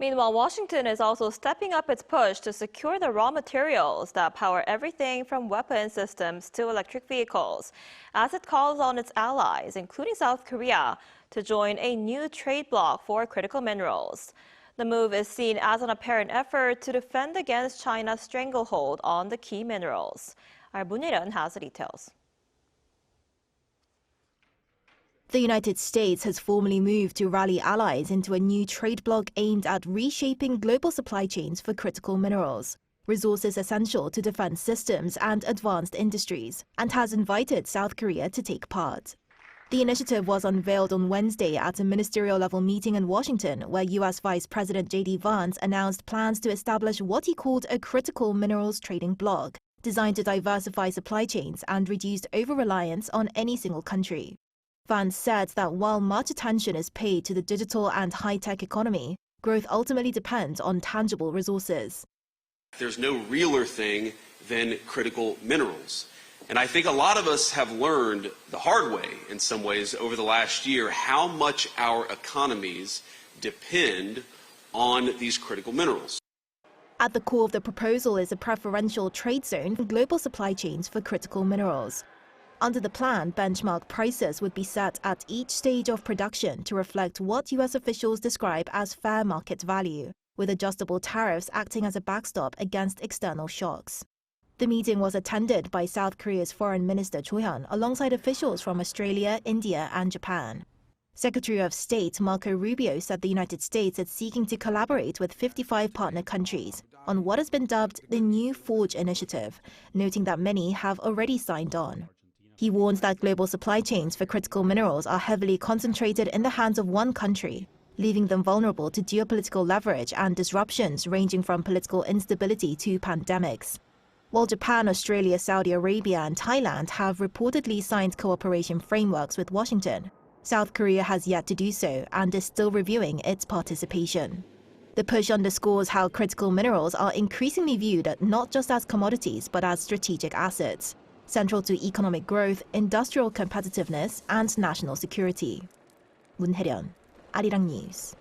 Meanwhile, Washington is also stepping up its push to secure the raw materials that power everything from weapon systems to electric vehicles, as it calls on its allies, including South Korea, to join a new trade bloc for critical minerals. The move is seen as an apparent effort to defend against China's stranglehold on the key minerals. Our Moon Hye-ryeon has the details. The United States has formally moved to rally allies into a new trade bloc aimed at reshaping global supply chains for critical minerals, resources essential to defense systems and advanced industries, and has invited South Korea to take part. The initiative was unveiled on Wednesday at a ministerial-level meeting in Washington, where U.S. Vice President JD Vance announced plans to establish what he called a critical minerals trading bloc, designed to diversify supply chains and reduce over-reliance on any single country. Vance said that while much attention is paid to the digital and high-tech economy, growth ultimately depends on tangible resources. There's no realer thing than critical minerals. And I think a lot of us have learned the hard way, in some ways, over the last year, how much our economies depend on these critical minerals. At the core of the proposal is a preferential trade zone for global supply chains for critical minerals. Under the plan, benchmark prices would be set at each stage of production to reflect what U.S. officials describe as fair market value, with adjustable tariffs acting as a backstop against external shocks. The meeting was attended by South Korea's Foreign Minister Cho Hyun alongside officials from Australia, India and Japan. Secretary of State Marco Rubio said the United States is seeking to collaborate with 55 partner countries on what has been dubbed the New Forge Initiative, noting that many have already signed on. He warns that global supply chains for critical minerals are heavily concentrated in the hands of one country, leaving them vulnerable to geopolitical leverage and disruptions ranging from political instability to pandemics. While Japan, Australia, Saudi Arabia and Thailand have reportedly signed cooperation frameworks with Washington, South Korea has yet to do so and is still reviewing its participation. The push underscores how critical minerals are increasingly viewed not just as commodities but as strategic assets, central to economic growth, industrial competitiveness and national security. Moon Hye-ryeon, Arirang News.